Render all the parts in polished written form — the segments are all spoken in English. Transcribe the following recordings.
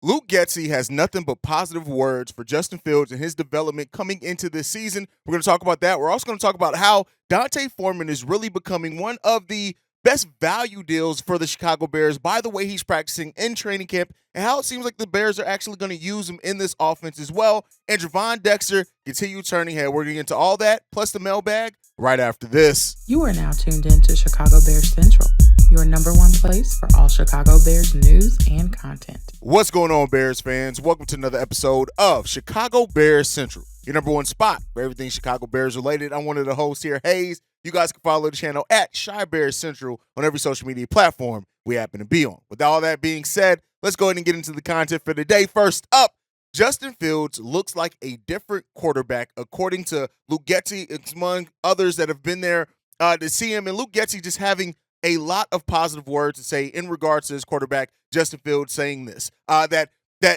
Luke Getsy has nothing but positive words for Justin Fields and his development coming into this season. We're going to talk about that. We're also going to talk about how Dante Foreman is really becoming one of the best value deals for the Chicago Bears by the way he's practicing in training camp and how it seems like the Bears are actually going to use him in this offense as well. And Gervon Dexter continue turning head. We're going to get into all that plus the mailbag right after this. You are now tuned in to Chicago Bears Central, your number one place for all Chicago Bears news and content. What's going on, Bears fans? Welcome to another episode of Chicago Bears Central, your number one spot for everything Chicago Bears related. I'm one of the hosts here, Haize. You guys can follow the channel at Chi Bears Central on every social media platform we happen to be on. With all that being said, let's go ahead and get into the content for today. First up, Justin Fields looks like a different quarterback, according to Luke Getsy. It's among others that have been there to see him. And Luke Getsy just having a lot of positive words to say in regards to his quarterback, Justin Fields, saying this, that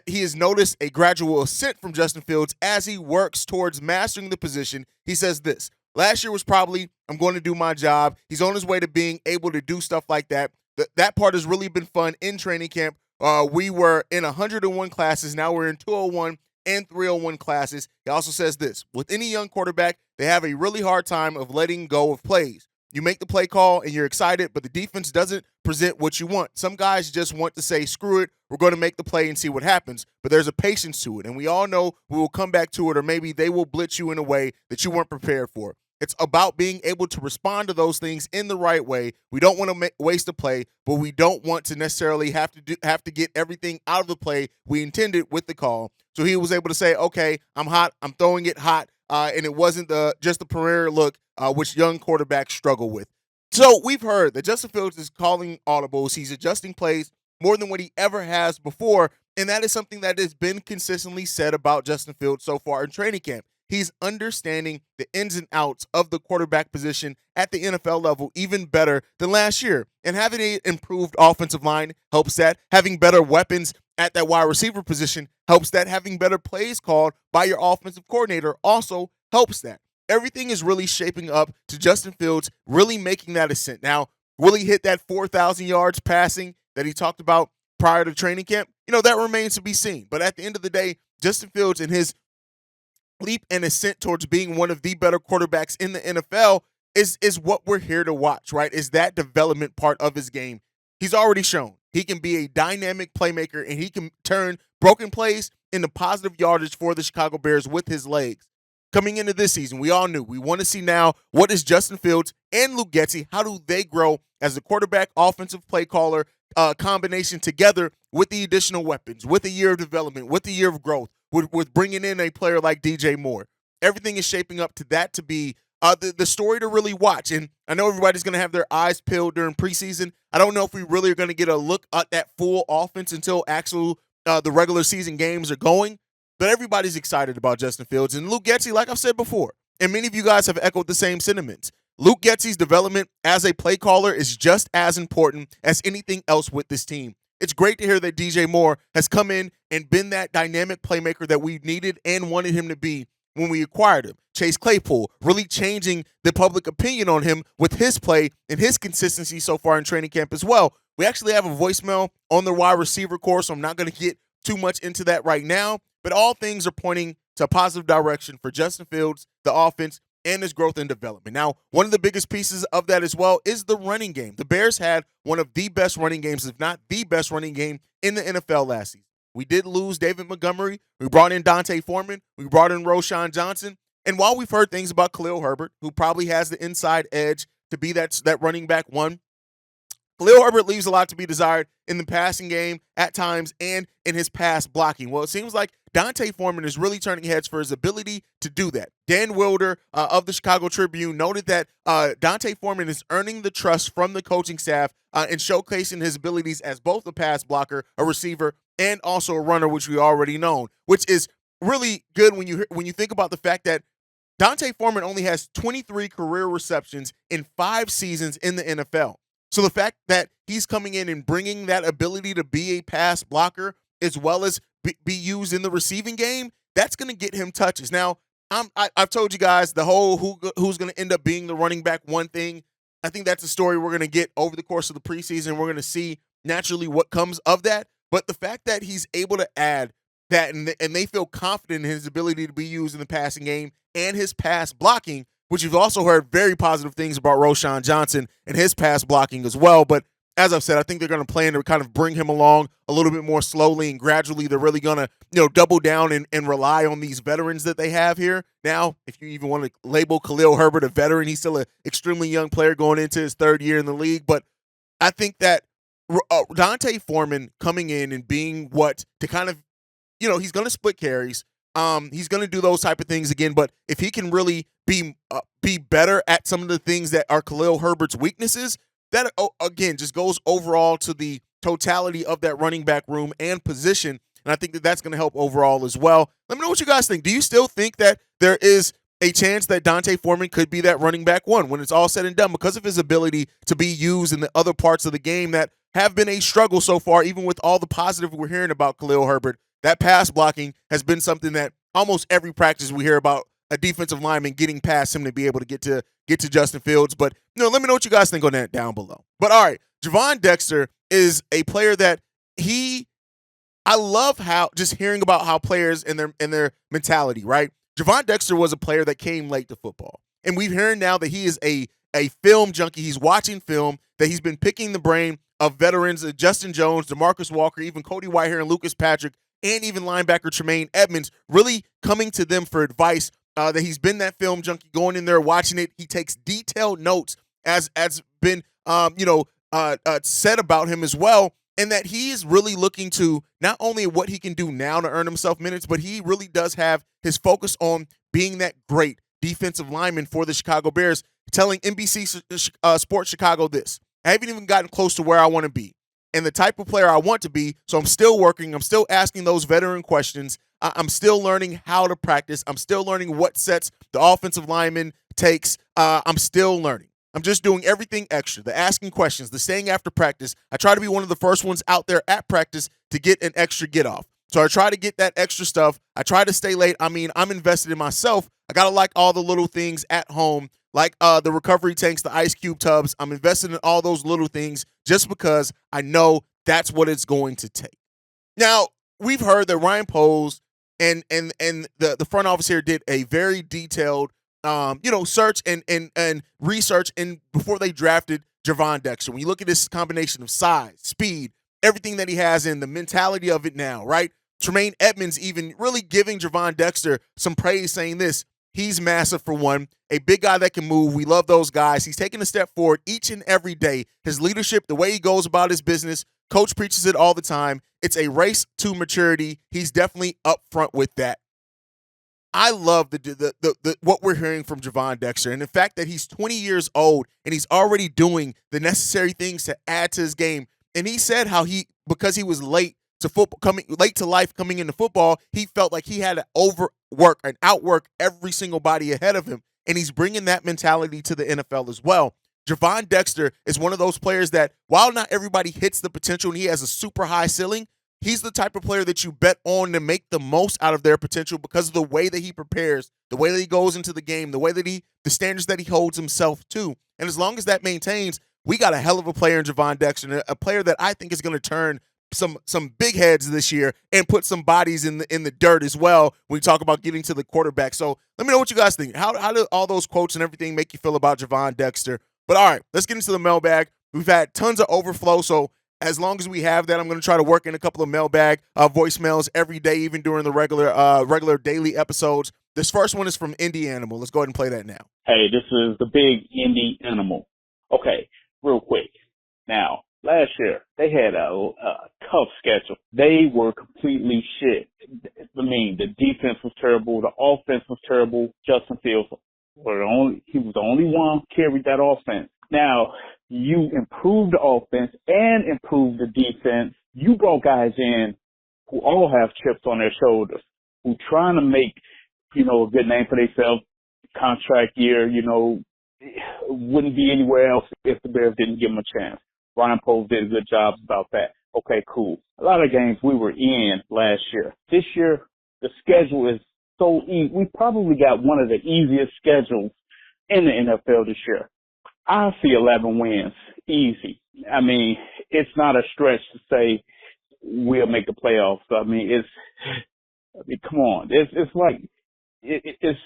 he has noticed a gradual ascent from Justin Fields as he works towards mastering the position. He says this, last year was probably, I'm going to do my job. He's on his way to being able to do stuff like that. That part has really been fun in training camp. We were in 101 classes. Now we're in 201 and 301 classes. He also says this, with any young quarterback, they have a really hard time of letting go of plays. You make the play call and you're excited, but the defense doesn't present what you want. Some guys just want to say, screw it, we're going to make the play and see what happens. But there's a patience to it, and we all know we will come back to it, or maybe they will blitz you in a way that you weren't prepared for. It's about being able to respond to those things in the right way. We don't want to waste a play, but we don't want to necessarily have to get everything out of the play we intended with the call. So he was able to say, okay, I'm hot, I'm throwing it hot, and it wasn't just the premier look, which young quarterbacks struggle with. So we've heard that Justin Fields is calling audibles. He's adjusting plays more than what he ever has before, and that is something that has been consistently said about Justin Fields so far in training camp. He's understanding the ins and outs of the quarterback position at the NFL level even better than last year. And having an improved offensive line helps that. Having better weapons at that wide receiver position helps that. Having better plays called by your offensive coordinator also helps that. Everything is really shaping up to Justin Fields really making that ascent. Now, will he hit that 4,000 yards passing that he talked about prior to training camp? That remains to be seen. But at the end of the day, Justin Fields and his leap and ascent towards being one of the better quarterbacks in the NFL is what we're here to watch, right? Is that development part of his game. He's already shown he can be a dynamic playmaker and he can turn broken plays into positive yardage for the Chicago Bears with his legs. Coming into this season, we all knew we want to see now what is Justin Fields and Luke Getsy, how do they grow as a quarterback, offensive play caller combination together with the additional weapons, with a year of development, with a year of growth, with bringing in a player like DJ Moore. Everything is shaping up to that to be the story to really watch. And I know everybody's going to have their eyes peeled during preseason. I don't know if we really are going to get a look at that full offense until the regular season games are going. But everybody's excited about Justin Fields. And Luke Getsy, like I've said before, and many of you guys have echoed the same sentiments, Luke Getsy's development as a play caller is just as important as anything else with this team. It's great to hear that DJ Moore has come in and been that dynamic playmaker that we needed and wanted him to be when we acquired him. Chase Claypool really changing the public opinion on him with his play and his consistency so far in training camp as well. We actually have a voicemail on the wide receiver course, so I'm not going to get too much into that right now. But all things are pointing to a positive direction for Justin Fields, the offense, and his growth and development. Now, one of the biggest pieces of that as well is the running game. The Bears had one of the best running games, if not the best running game in the NFL last season. We did lose David Montgomery. We brought in Dante Foreman. We brought in Roschon Johnson. And while we've heard things about Khalil Herbert, who probably has the inside edge to be that running back one, Khalil Herbert leaves a lot to be desired in the passing game at times and in his pass blocking. Well, it seems like Dante Foreman is really turning heads for his ability to do that. Dan Wilder of the Chicago Tribune noted that Dante Foreman is earning the trust from the coaching staff and showcasing his abilities as both a pass blocker, a receiver, and also a runner, which we already know, which is really good when you think about the fact that Dante Foreman only has 23 career receptions in 5 seasons in the NFL. So the fact that he's coming in and bringing that ability to be a pass blocker as well as be used in the receiving game, that's going to get him touches. Now, I've told you guys the whole who's going to end up being the running back one thing. I think that's a story we're going to get over the course of the preseason. We're going to see naturally what comes of that. But the fact that he's able to add that and they feel confident in his ability to be used in the passing game and his pass blocking, which you've also heard very positive things about Roschon Johnson and his pass blocking as well. But as I've said, I think they're going to plan to kind of bring him along a little bit more slowly and gradually. They're really going to, double down and rely on these veterans that they have here. Now, if you even want to label Khalil Herbert a veteran, he's still an extremely young player going into his third year in the league. But I think that Dante Foreman coming in and being what to kind of, he's going to split carries. He's going to do those type of things again. But if he can really be better at some of the things that are Khalil Herbert's weaknesses, that, again, just goes overall to the totality of that running back room and position. And I think that that's going to help overall as well. Let me know what you guys think. Do you still think that there is a chance that Dante Foreman could be that running back one when it's all said and done because of his ability to be used in the other parts of the game that have been a struggle so far, even with all the positive we're hearing about Khalil Herbert? That pass blocking has been something that almost every practice we hear about a defensive lineman getting past him to be able to get to Justin Fields. But let me know what you guys think on that down below. But all right, Gervon Dexter is a player that I love how just hearing about how players and their mentality, right? Gervon Dexter was a player that came late to football. And we've heard now that he is a film junkie. He's watching film, that he's been picking the brain of veterans, Justin Jones, DeMarcus Walker, even Cody Whitehair and Lucas Patrick, and even linebacker Tremaine Edmonds, really coming to them for advice. That he's been that film junkie, going in there, watching it. He takes detailed notes, as been said about him as well, and that he is really looking to not only what he can do now to earn himself minutes, but he really does have his focus on being that great defensive lineman for the Chicago Bears, telling NBC Sports Chicago this: I haven't even gotten close to where I want to be and the type of player I want to be, so I'm still working. I'm still asking those veteran questions. I'm still learning how to practice. I'm still learning what sets the offensive lineman takes. I'm still learning. I'm just doing everything extra, the asking questions, the staying after practice. I try to be one of the first ones out there at practice to get an extra get off. So I try to get that extra stuff. I try to stay late. I mean, I'm invested in myself. I got to like all the little things at home, like the recovery tanks, the ice cube tubs. I'm invested in all those little things just because I know that's what it's going to take. Now, we've heard that Ryan Poles and the front office here did a very detailed search and research before they drafted Gervon Dexter. When you look at this combination of size, speed, everything that he has in the mentality of it now, right? Tremaine Edmonds even really giving Gervon Dexter some praise, saying this: he's massive for one, a big guy that can move. We love those guys. He's taking a step forward each and every day. His leadership, the way he goes about his business, coach preaches it all the time. It's a race to maturity. He's definitely up front with that. I love the what we're hearing from Gervon Dexter, and the fact that he's 20 years old and he's already doing the necessary things to add to his game. And he said how because he was late to life coming into football, he felt like he had to overwork and outwork every single body ahead of him. And he's bringing that mentality to the NFL as well. Gervon Dexter is one of those players that, while not everybody hits the potential and he has a super high ceiling, he's the type of player that you bet on to make the most out of their potential because of the way that he prepares, the way that he goes into the game, the way that the standards that he holds himself to. And as long as that maintains, we got a hell of a player in Gervon Dexter, a player that I think is going to turn some big heads this year and put some bodies in the dirt as well when we talk about getting to the quarterback. So let me know what you guys think. How do all those quotes and everything make you feel about Gervon Dexter? But all right, let's get into the mailbag. We've had tons of overflow, so as long as we have that, I'm going to try to work in a couple of mailbag voicemails every day, even during the regular daily episodes. This first one is from Indie Animal. Let's go ahead and play that now. Hey, this is the big Indie Animal. Okay, real quick. Now, last year, they had a tough schedule. They were completely shit. I mean, the defense was terrible. The offense was terrible. Justin Fields he was the only one who carried that offense. Now, you improved the offense and improved the defense. You brought guys in who all have chips on their shoulders, who trying to make, a good name for themselves. Contract year, wouldn't be anywhere else if the Bears didn't give them a chance. Ryan Poles did a good job about that. Okay, cool. A lot of games we were in last year. This year, the schedule is so easy. We probably got one of the easiest schedules in the NFL this year. I see 11 wins. Easy. I mean, it's not a stretch to say we'll make the playoffs. I mean, come on. It's like, it's,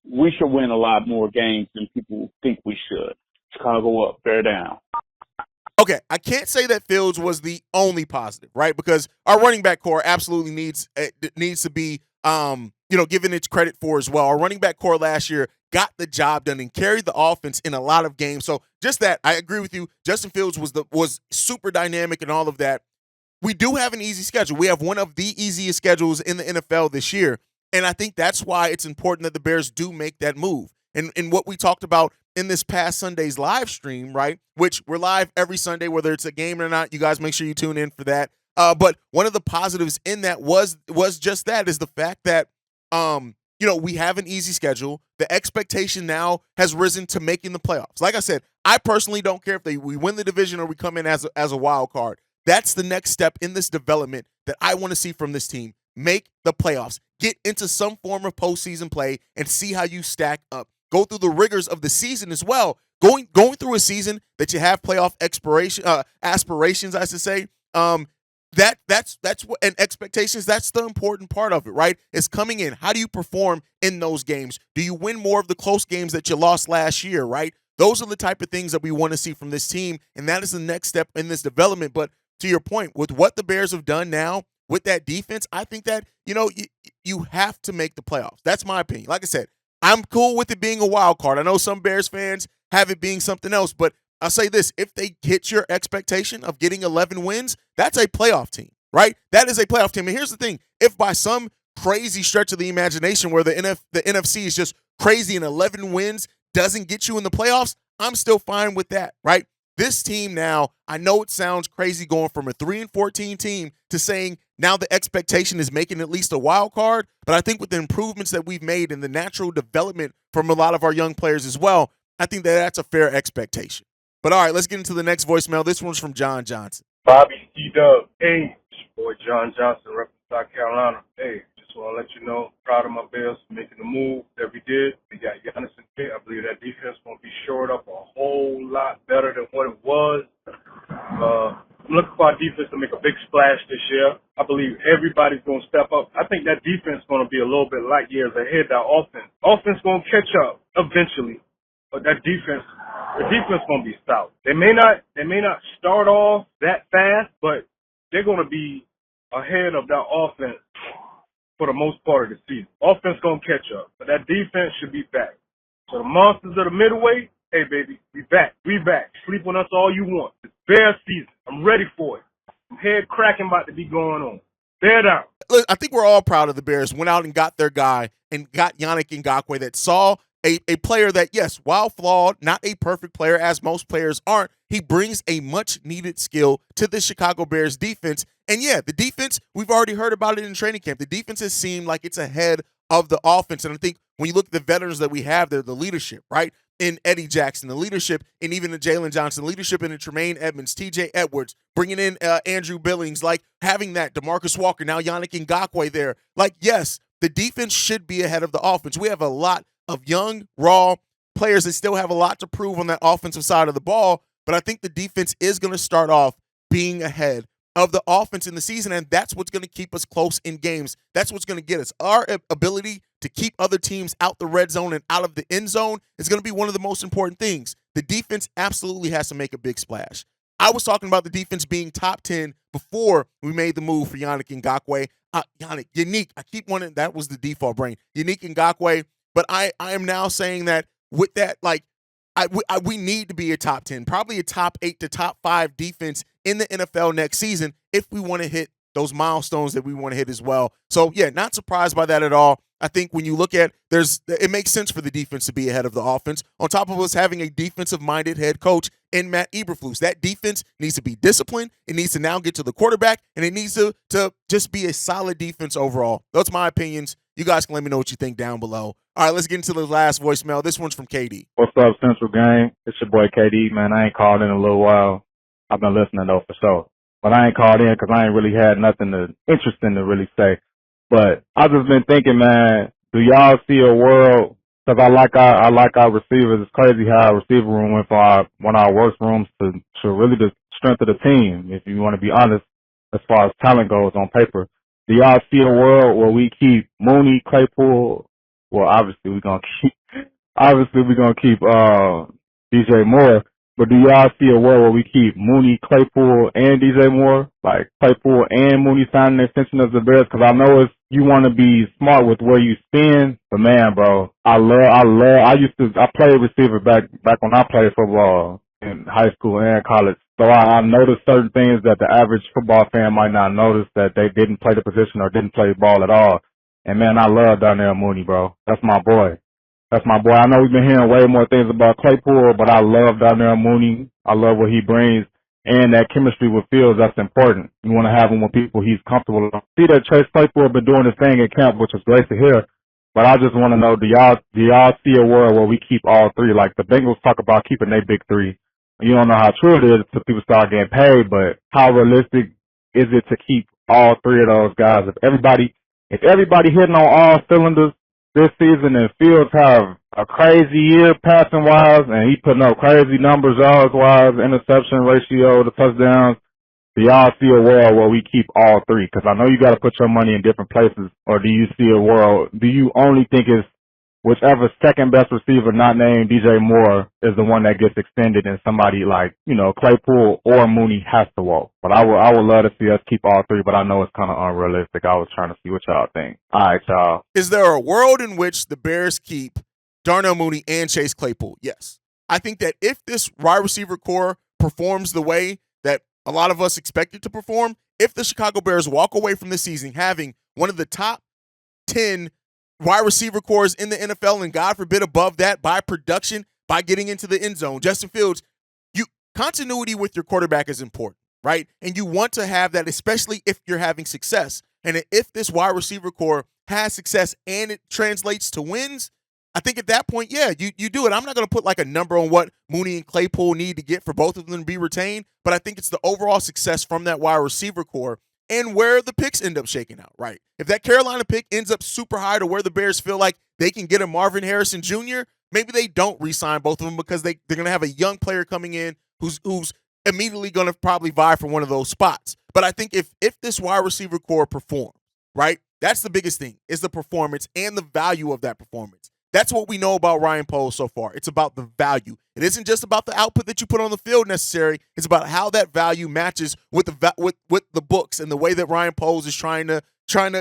we should win a lot more games than people think we should. Chicago up, bear down. Okay, I can't say that Fields was the only positive, right? Because our running back core absolutely needs to be, given its credit for as well. Our running back core last year got the job done and carried the offense in a lot of games. So just that, I agree with you. Justin Fields was super dynamic and all of that. We do have an easy schedule. We have one of the easiest schedules in the NFL this year, and I think that's why it's important that the Bears do make that move. And what we talked about in this past Sunday's live stream, right, which we're live every Sunday, whether it's a game or not. You guys make sure you tune in for that. But one of the positives in that was just that, is the fact that, we have an easy schedule. The expectation now has risen to making the playoffs. Like I said, I personally don't care if we win the division or we come in as a wild card. That's the next step in this development that I want to see from this team. Make the playoffs. Get into some form of postseason play and see how you stack up. Go through the rigors of the season as well. Going through a season that you have playoff aspirations, I should say. That's what, and expectations. That's the important part of it, right? It's coming in. How do you perform in those games? Do you win more of the close games that you lost last year, right? Those are the type of things that we want to see from this team, and that is the next step in this development. But to your point, with what the Bears have done now with that defense, I think that you have to make the playoffs. That's my opinion. Like I said, I'm cool with it being a wild card. I know some Bears fans have it being something else, but I'll say this. If they hit your expectation of getting 11 wins, that's a playoff team, right? That is a playoff team. And here's the thing. If by some crazy stretch of the imagination where the NFC is just crazy and 11 wins doesn't get you in the playoffs, I'm still fine with that, right? This team now, I know it sounds crazy going from a 3-14 team to saying now the expectation is making at least a wild card, but I think with the improvements that we've made and the natural development from a lot of our young players as well, I think that that's a fair expectation. But all right, let's get into the next voicemail. This one's from John Johnson. Bobby, D-Dub, hey, it's your boy John Johnson, representing South Carolina. Hey, just want to let you know, proud of my Bears for making the move that we did. We got Giannis in there. I believe that defense going to be shored up a whole lot better than what it was. I'm looking for our defense to make a big splash this year. I believe everybody's going to step up. I think that defense is going to be a little bit light years ahead of our offense. Offense going to catch up eventually, but that defense, the defense going to be stout. They may not start off that fast, but they're going to be ahead of that offense for the most part of the season. Offense going to catch up, but that defense should be back. So the monsters of the middleweight, hey, baby, we back. We back. Sleep on us all you want. It's Bear season. I'm ready for it. Head cracking about to be going on. Bear down. Look, I think we're all proud of the Bears. Went out and got their guy and got Yannick Ngakoue that saw a player that, yes, while flawed, not a perfect player as most players aren't, he brings a much-needed skill to the Chicago Bears defense. And, yeah, the defense, we've already heard about it in training camp. The defense has seemed like it's ahead of the offense. And I think when you look at the veterans that we have there, the leadership, right, in Eddie Jackson, the leadership in even the Jalen Johnson, leadership in the Tremaine Edmonds, TJ Edwards, bringing in Andrew Billings, like having that, DeMarcus Walker, now Yannick Ngakoue there. Like, yes, the defense should be ahead of the offense. We have a lot of young, raw players that still have a lot to prove on that offensive side of the ball, but I think the defense is going to start off being ahead of the offense in the season, and that's what's going to keep us close in games. That's what's going to get us. Our ability to keep other teams out the red zone and out of the end zone is going to be one of the most important things. The defense absolutely has to make a big splash. I was talking about the defense being top 10 before we made the move for Yannick Ngakoue. Unique. I keep wanting, that was the default brain. Yannick Ngakoue. But I am now saying that with that, like, we need to be a top 10, probably a top 8 to top 5 defense in the NFL next season if we want to hit those milestones that we want to hit as well. So, yeah, not surprised by that at all. I think when you look at it makes sense for the defense to be ahead of the offense, on top of us having a defensive-minded head coach in Matt Eberflus. That defense needs to be disciplined. It needs to now get to the quarterback, and it needs to just be a solid defense overall. Those are my opinions. You guys can let me know what you think down below. All right, let's get into the last voicemail. This one's from KD. What's up, Central Gang? It's your boy KD, man. I ain't called in a little while. I've been listening, though, for sure. But I ain't called in because I ain't really had nothing interesting to really say. But I've just been thinking, man, do y'all see a world? Because I like our receivers. It's crazy how our receiver room went from one of our worst rooms to really the strength of the team, if you want to be honest. as far as talent goes on paper. Do y'all see a world where we keep Mooney, Claypool? Well, obviously we're gonna keep DJ Moore. But do y'all see a world where we keep Mooney, Claypool, and DJ Moore? Like Claypool and Mooney signing an extension as the Bears? Because I know you want to be smart with where you spend. But man, bro, I played receiver back when I played football in high school and college. So I noticed certain things that the average football fan might not notice, that they didn't play the position or didn't play ball at all. And man, I love Darnell Mooney, bro. That's my boy. I know we've been hearing way more things about Claypool, but I love Darnell Mooney. I love what he brings. And that chemistry with Fields, that's important. You want to have him with people he's comfortable with. See that Chase Claypool been doing his thing in camp, which is great to hear. But I just want to know, do y'all see a world where we keep all three? Like the Bengals talk about keeping their big three. You don't know how true it is until people start getting paid, but how realistic is it to keep all three of those guys? If everybody hitting on all cylinders this season and Fields have a crazy year passing wise and he putting up crazy numbers yards wise, interception ratio to touchdowns, do y'all see a world where we keep all three? Because I know you got to put your money in different places. Or do you see a world, do you only think it's whichever second best receiver not named DJ Moore is the one that gets extended and somebody like, Claypool or Mooney has to walk? But I would love to see us keep all three, but I know it's kind of unrealistic. I was trying to see what y'all think. All right, y'all. Is there a world in which the Bears keep Darnell Mooney and Chase Claypool? Yes. I think that if this wide receiver core performs the way that a lot of us expect it to perform, if the Chicago Bears walk away from this season having one of the top 10 wide receiver cores in the NFL, and God forbid above that by production, by getting into the end zone, Justin Fields, continuity with your quarterback is important, right? And you want to have that, especially if you're having success. And if this wide receiver core has success and it translates to wins, I think at that point, yeah, you do it. I'm not going to put like a number on what Mooney and Claypool need to get for both of them to be retained, but I think it's the overall success from that wide receiver core and where the picks end up shaking out, right? If that Carolina pick ends up super high to where the Bears feel like they can get a Marvin Harrison Jr., maybe they don't re-sign both of them because they're going to have a young player coming in who's immediately going to probably vie for one of those spots. But I think if this wide receiver core performs, right, that's the biggest thing, is the performance and the value of that performance. That's what we know about Ryan Poles so far. It's about the value. It isn't just about the output that you put on the field necessarily. It's about how that value matches with the books and the way that Ryan Poles is trying to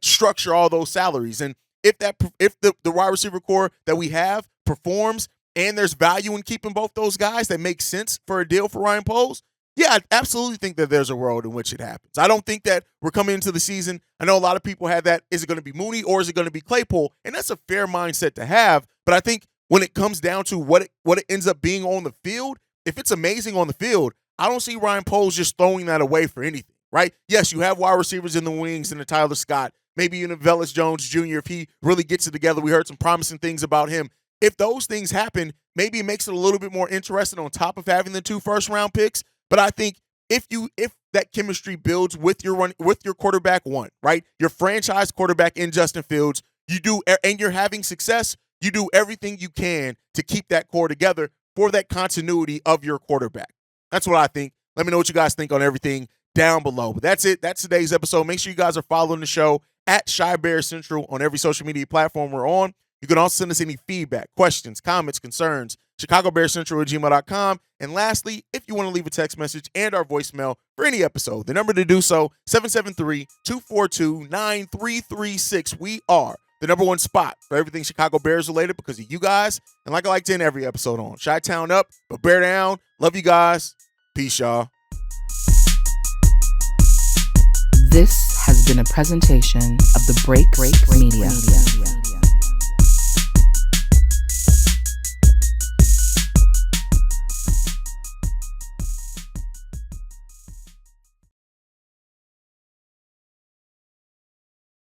structure all those salaries. And if the wide receiver core that we have performs and there's value in keeping both those guys that makes sense for a deal for Ryan Poles, yeah, I absolutely think that there's a world in which it happens. I don't think that we're coming into the season. I know a lot of people have that. Is it going to be Mooney or is it going to be Claypool? And that's a fair mindset to have. But I think when it comes down to what it ends up being on the field, if it's amazing on the field, I don't see Ryan Poles just throwing that away for anything, right? Yes, you have wide receivers in the wings and the Tyler Scott, maybe even a Velus Jones Jr. if he really gets it together. We heard some promising things about him. If those things happen, maybe it makes it a little bit more interesting on top of having the 2 first-round picks. But I think if that chemistry builds with your quarterback one, right? Your franchise quarterback in Justin Fields, and you're having success, you do everything you can to keep that core together for that continuity of your quarterback. That's what I think. Let me know what you guys think on everything down below. But that's it. That's today's episode. Make sure you guys are following the show at Shy Bear Central on every social media platform we're on. You can also send us any feedback, questions, comments, concerns, ChicagoBearsCentral@gmail.com. And lastly, if you want to leave a text message and our voicemail for any episode, the number to do so, 773-242-9336. We are the #1 spot for everything Chicago Bears related because of you guys. And like I like to end every episode on, Chi-Town up, but bear down. Love you guys. Peace, y'all. This has been a presentation of the Break Media.